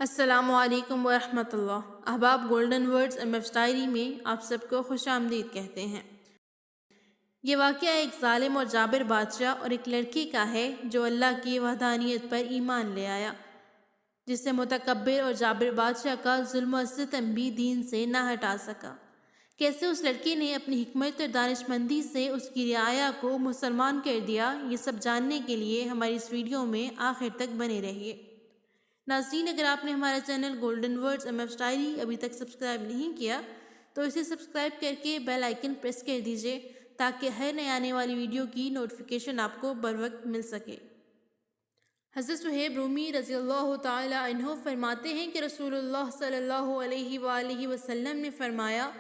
السلام علیکم ورحمۃ اللہ۔ احباب گولڈن ورڈز MF ڈائری میں آپ سب کو خوش آمدید کہتے ہیں۔ یہ واقعہ ایک ظالم اور جابر بادشاہ اور ایک لڑکی کا ہے جو اللہ کی وحدانیت پر ایمان لے آیا، جسے متکبر اور جابر بادشاہ کا ظلم و ستم بھی دین سے نہ ہٹا سکا۔ کیسے اس لڑکی نے اپنی حکمت اور دانش مندی سے اس کی رعایا کو مسلمان کر دیا، یہ سب جاننے کے لیے ہماری اس ویڈیو میں آخر تک بنے رہیے۔ ناظرین، اگر آپ نے ہمارا channel golden words MF diary ابھی تک سبسکرائب نہیں کیا تو اسے سبسکرائب کر کے بیل آئیکن پریس کر دیجئے تاکہ ہر نئے آنے والی ویڈیو کی نوٹیفیکیشن آپ کو بروقت مل سکے۔ حضرت صہیب رومی رضی اللہ تعالی عنہ فرماتے ہیں کہ رسول اللہ صلی اللہ علیہ وآلہ وسلم نے فرمایا،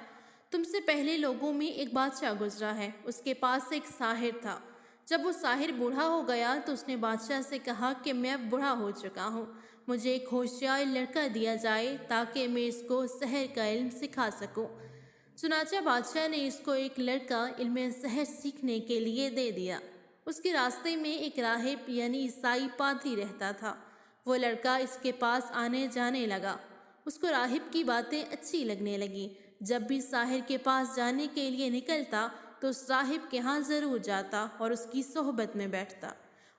تم سے پہلے لوگوں میں ایک بادشاہ گزرا ہے، اس کے پاس ایک ساحر تھا۔ جب وہ ساحر بوڑھا ہو گیا تو اس نے بادشاہ سے کہا کہ میں اب بوڑھا ہو چکا ہوں، مجھے ایک ہوشیار لڑکا دیا جائے تاکہ میں اس کو سحر کا علم سکھا سکوں۔ چنانچہ بادشاہ نے اس کو ایک لڑکا علم سحر سیکھنے کے لیے دے دیا۔ اس کے راستے میں ایک راہب یعنی عیسائی پادری رہتا تھا۔ وہ لڑکا اس کے پاس آنے جانے لگا۔ اس کو راہب کی باتیں اچھی لگنے لگیں۔ جب بھی ساحر کے پاس جانے کے لیے نکلتا تو اس راہب کے ہاں ضرور جاتا اور اس کی صحبت میں بیٹھتا،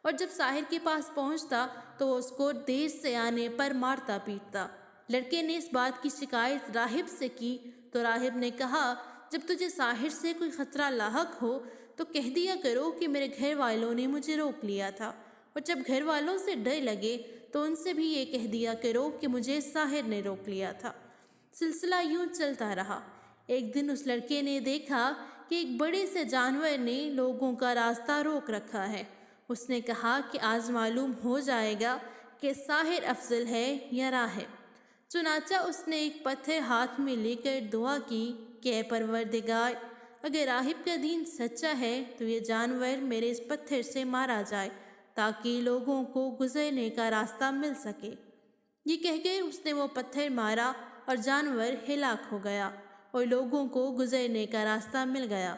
اور جب ساحر کے پاس پہنچتا تو وہ اس کو دیر سے آنے پر مارتا پیٹتا۔ لڑکے نے اس بات کی شکایت راہب سے کی تو راہب نے کہا، جب تجھے ساحر سے کوئی خطرہ لاحق ہو تو کہہ دیا کرو کہ میرے گھر والوں نے مجھے روک لیا تھا، اور جب گھر والوں سے ڈر لگے تو ان سے بھی یہ کہہ دیا کرو کہ مجھے ساحر نے روک لیا تھا۔ سلسلہ یوں چلتا رہا۔ ایک دن اس لڑکے نے دیکھا کہ ایک بڑے سے جانور نے لوگوں کا راستہ روک رکھا ہے۔ اس نے کہا کہ آج معلوم ہو جائے گا کہ ساحر افضل ہے یا راہب۔ چنانچہ اس نے ایک پتھر ہاتھ میں لے کر دعا کی کہ اے پروردگار، اگر راہب کا دین سچا ہے تو یہ جانور میرے اس پتھر سے مارا جائے تاکہ لوگوں کو گزرنے کا راستہ مل سکے۔ یہ کہہ کر اس نے وہ پتھر مارا اور جانور ہلاک ہو گیا اور لوگوں کو گزرنے کا راستہ مل گیا۔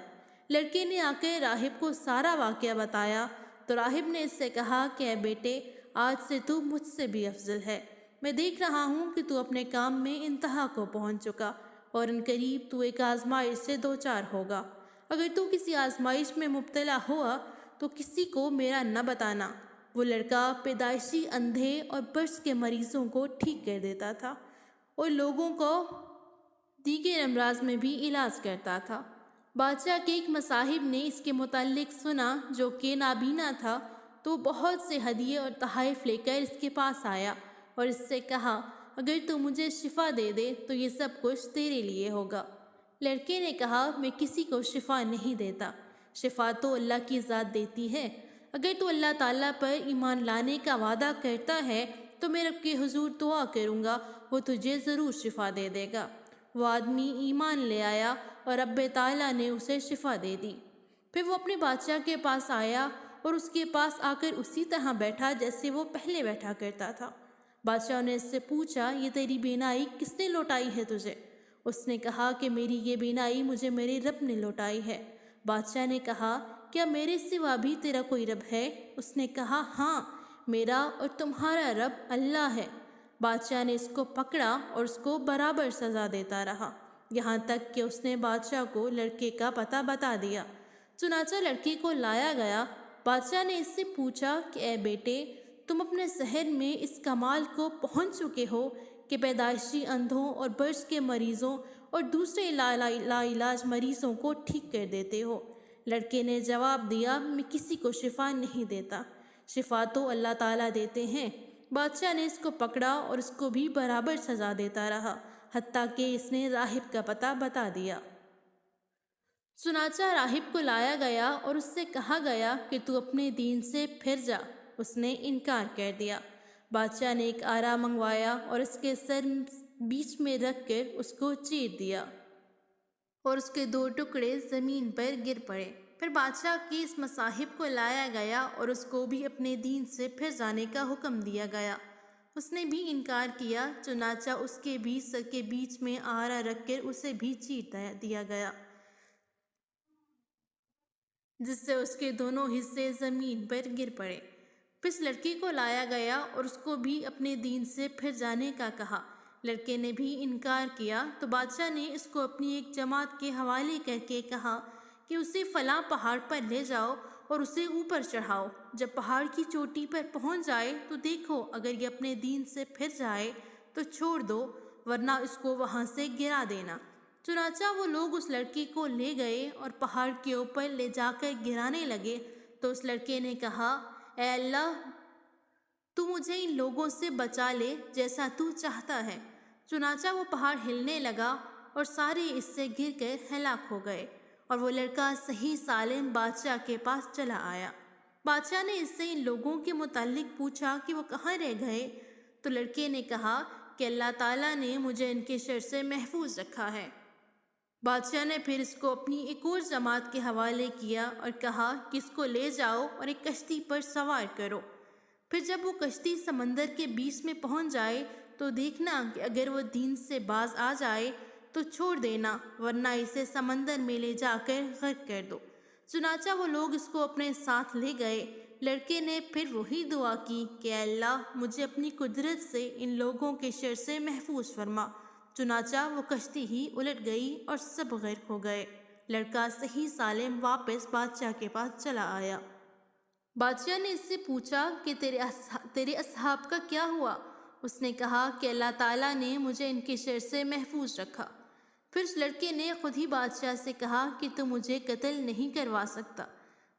لڑکے نے آ کر راہب کو سارا واقعہ بتایا تو راہب نے اس سے کہا کہ اے بیٹے، آج سے تو مجھ سے بھی افضل ہے۔ میں دیکھ رہا ہوں کہ تو اپنے کام میں انتہا کو پہنچ چکا اور ان قریب تو ایک آزمائش سے دوچار ہوگا۔ اگر تو کسی آزمائش میں مبتلا ہوا تو کسی کو میرا نہ بتانا۔ وہ لڑکا پیدائشی اندھے اور برس کے مریضوں کو ٹھیک کر دیتا تھا اور لوگوں کو دیگر امراض میں بھی علاج کرتا تھا۔ بادشاہ کے ایک مصاحب نے اس کے متعلق سنا جو کہ نابینا تھا، تو بہت سے ہدیے اور تحائف لے کر اس کے پاس آیا اور اس سے کہا، اگر تو مجھے شفا دے دے تو یہ سب کچھ تیرے لیے ہوگا۔ لڑکے نے کہا، میں کسی کو شفا نہیں دیتا، شفا تو اللہ کی ذات دیتی ہے۔ اگر تو اللہ تعالیٰ پر ایمان لانے کا وعدہ کرتا ہے تو میں رب کے حضور دعا کروں گا، وہ تجھے ضرور شفا دے دے گا۔ وہ آدمی ایمان لے آیا اور رب تعالیٰ نے اسے شفا دے دی۔ پھر وہ اپنے بادشاہ کے پاس آیا اور اس کے پاس آ کر اسی طرح بیٹھا جیسے وہ پہلے بیٹھا کرتا تھا۔ بادشاہ نے اس سے پوچھا، یہ تیری بینائی کس نے لوٹائی ہے تجھے؟ اس نے کہا کہ میری یہ بینائی مجھے میرے رب نے لوٹائی ہے۔ بادشاہ نے کہا، کیا میرے سوا بھی تیرا کوئی رب ہے؟ اس نے کہا، ہاں، میرا اور تمہارا رب اللہ ہے۔ بادشاہ نے اس کو پکڑا اور اس کو برابر سزا دیتا رہا، یہاں تک کہ اس نے بادشاہ کو لڑکے کا پتہ بتا دیا۔ چنانچہ لڑکے کو لایا گیا۔ بادشاہ نے اس سے پوچھا کہ اے بیٹے، تم اپنے شہر میں اس کمال کو پہنچ چکے ہو کہ پیدائشی اندھوں اور برس کے مریضوں اور دوسرے لا علاج مریضوں کو ٹھیک کر دیتے ہو؟ لڑکے نے جواب دیا، میں کسی کو شفا نہیں دیتا، شفا تو اللہ تعالیٰ دیتے ہیں۔ بادشاہ نے اس کو پکڑا اور اس کو بھی برابر سزا دیتا رہا، حتیٰ کہ اس نے راہب کا پتہ بتا دیا۔ چنانچہ راہب کو لایا گیا اور اس سے کہا گیا کہ تو اپنے دین سے پھر جا۔ اس نے انکار کر دیا۔ بادشاہ نے ایک آرا منگوایا اور اس کے سر بیچ میں رکھ کر اس کو چیر دیا اور اس کے 2 ٹکڑے زمین پر گر پڑے۔ پھر بادشاہ کے اس مصاحب کو لایا گیا اور اس کو بھی اپنے دین سے پھر جانے کا حکم دیا گیا۔ اس نے بھی انکار کیا، چنانچہ اس کے بھی سر کے بیچ میں آرا رکھ کر اسے بھی چیر دیا گیا، جس سے اس کے دونوں حصے زمین پر گر پڑے۔ پھر اس لڑکی کو لایا گیا اور اس کو بھی اپنے دین سے پھر جانے کا کہا۔ لڑکے نے بھی انکار کیا تو بادشاہ نے اس کو اپنی ایک جماعت کے حوالے کر کے کہا کہ اسے فلاں پہاڑ پر لے جاؤ اور اسے اوپر چڑھاؤ۔ جب پہاڑ کی چوٹی پر پہنچ جائے تو دیکھو، اگر یہ اپنے دین سے پھر جائے تو چھوڑ دو، ورنہ اس کو وہاں سے گرا دینا۔ چنانچہ وہ لوگ اس لڑکی کو لے گئے اور پہاڑ کے اوپر لے جا کر گرانے لگے تو اس لڑکے نے کہا، اے اللہ، تو مجھے ان لوگوں سے بچا لے جیسا تو چاہتا ہے۔ چنانچہ وہ پہاڑ ہلنے لگا اور سارے اس سے گر کر ہلاک ہو گئے، اور وہ لڑکا صحیح سالم بادشاہ کے پاس چلا آیا۔ بادشاہ نے اس سے ان لوگوں کے متعلق پوچھا کہ وہ کہاں رہ گئے، تو لڑکے نے کہا کہ اللہ تعالیٰ نے مجھے ان کے شر سے محفوظ رکھا ہے۔ بادشاہ نے پھر اس کو اپنی ایک اور جماعت کے حوالے کیا اور کہا کہ اس کو لے جاؤ اور ایک کشتی پر سوار کرو۔ پھر جب وہ کشتی سمندر کے بیچ میں پہنچ جائے تو دیکھنا کہ اگر وہ دین سے باز آ جائے تو چھوڑ دینا، ورنہ اسے سمندر میں لے جا کر غرق کر دو۔ چنانچہ وہ لوگ اس کو اپنے ساتھ لے گئے۔ لڑکے نے پھر وہی دعا کی کہ اے اللہ، مجھے اپنی قدرت سے ان لوگوں کے شر سے محفوظ فرما۔ چنانچہ وہ کشتی ہی الٹ گئی اور سب غرق ہو گئے۔ لڑکا صحیح سالم واپس بادشاہ کے پاس چلا آیا۔ بادشاہ نے اس سے پوچھا کہ تیرے اصحاب کا کیا ہوا؟ اس نے کہا کہ اللہ تعالیٰ نے مجھے ان کے شر سے محفوظ رکھا۔ پھر اس لڑکے نے خود ہی بادشاہ سے کہا کہ تو مجھے قتل نہیں کروا سکتا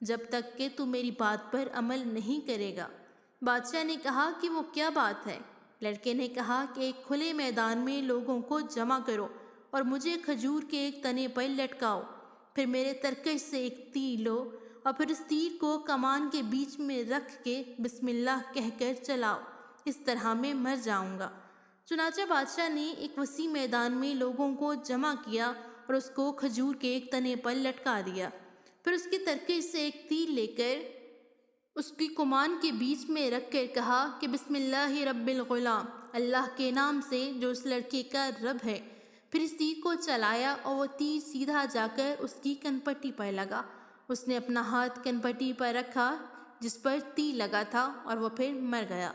جب تک کہ تو میری بات پر عمل نہیں کرے گا۔ بادشاہ نے کہا کہ وہ کیا بات ہے؟ لڑکے نے کہا کہ ایک کھلے میدان میں لوگوں کو جمع کرو اور مجھے کھجور کے ایک تنے پر لٹکاؤ، پھر میرے ترکش سے ایک تیر لو اور پھر اس تیر کو کمان کے بیچ میں رکھ کے بسم اللہ کہہ کر چلاؤ، اس طرح میں مر جاؤں گا۔ چنانچہ بادشاہ نے ایک وسیع میدان میں لوگوں کو جمع کیا اور اس کو کھجور کے ایک تنے پر لٹکا دیا، پھر اس کی ترکش سے ایک تیر لے کر اس کی کمان کے بیچ میں رکھ کر کہا کہ بسم اللہ رب الغلام، اللہ کے نام سے جو اس لڑکے کا رب ہے۔ پھر اس تیر کو چلایا اور وہ تیر سیدھا جا کر اس کی کنپٹی پر لگا۔ اس نے اپنا ہاتھ کنپٹی پر رکھا جس پر تیر لگا تھا اور وہ پھر مر گیا۔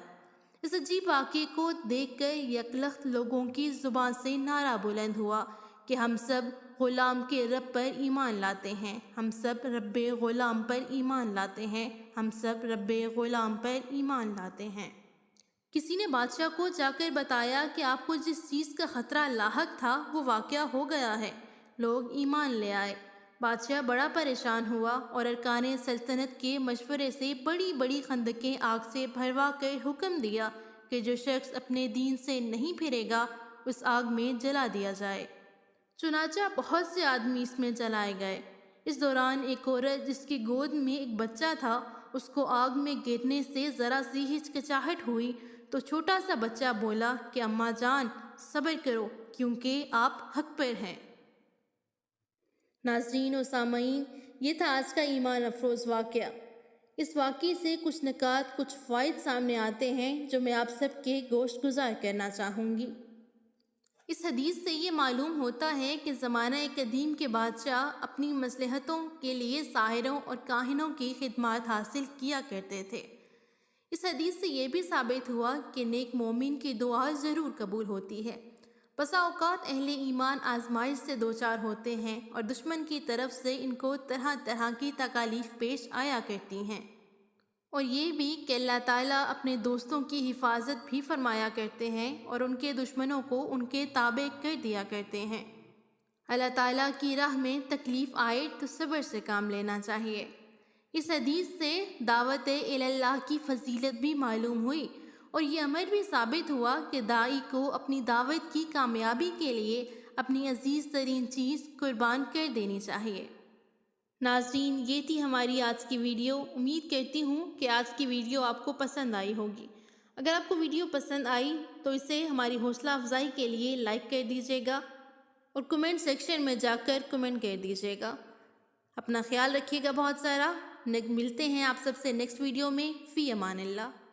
اس عجیب واقعے کو دیکھ کر یکلخت لوگوں کی زبان سے نعرہ بلند ہوا کہ ہم سب غلام کے رب پر ایمان لاتے ہیں، ہم سب رب غلام پر ایمان لاتے ہیں، ہم سب رب غلام پر ایمان لاتے ہیں۔ کسی نے بادشاہ کو جا کر بتایا کہ آپ کو جس چیز کا خطرہ لاحق تھا وہ واقعہ ہو گیا ہے۔ لوگ ایمان لے آئے۔ بادشاہ بڑا پریشان ہوا اور ارکان سلطنت کے مشورے سے بڑی بڑی خندقیں آگ سے بھروا کر حکم دیا کہ جو شخص اپنے دین سے نہیں پھرے گا اس آگ میں جلا دیا جائے۔ چنانچہ بہت سے آدمی اس میں جلائے گئے۔ اس دوران ایک عورت جس کی گود میں ایک بچہ تھا، اس کو آگ میں گرنے سے ذرا سی ہچکچاہٹ ہوئی تو چھوٹا سا بچہ بولا کہ اماں جان صبر کرو کیونکہ آپ حق پر ہیں۔ ناظرین و سامعین، یہ تھا آج کا ایمان افروز واقعہ۔ اس واقعے سے کچھ نکات، کچھ فوائد سامنے آتے ہیں جو میں آپ سب کے گوشت گزار کرنا چاہوں گی۔ اس حدیث سے یہ معلوم ہوتا ہے کہ زمانہ قدیم کے بادشاہ اپنی مصلحتوں کے لیے ساحروں اور کاہنوں کی خدمات حاصل کیا کرتے تھے۔ اس حدیث سے یہ بھی ثابت ہوا کہ نیک مومن کی دعا ضرور قبول ہوتی ہے۔ بسا اوقات اہل ایمان آزمائش سے دوچار ہوتے ہیں اور دشمن کی طرف سے ان کو طرح طرح کی تکالیف پیش آیا کرتی ہیں، اور یہ بھی کہ اللہ تعالیٰ اپنے دوستوں کی حفاظت بھی فرمایا کرتے ہیں اور ان کے دشمنوں کو ان کے تابع کر دیا کرتے ہیں۔ اللہ تعالیٰ کی راہ میں تکلیف آئے تو صبر سے کام لینا چاہیے۔ اس حدیث سے دعوت اللہ کی فضیلت بھی معلوم ہوئی اور یہ امر بھی ثابت ہوا کہ داعی کو اپنی دعوت کی کامیابی کے لیے اپنی عزیز ترین چیز قربان کر دینی چاہیے۔ ناظرین، یہ تھی ہماری آج کی ویڈیو۔ امید کرتی ہوں کہ آج کی ویڈیو آپ کو پسند آئی ہوگی۔ اگر آپ کو ویڈیو پسند آئی تو اسے ہماری حوصلہ افزائی کے لیے لائک کر دیجیے گا اور کمنٹ سیکشن میں جا کر کمنٹ کر دیجیے گا۔ اپنا خیال رکھیے گا بہت سارا۔ ملتے ہیں آپ سب سے نیکسٹ ویڈیو میں۔ فی امان اللہ۔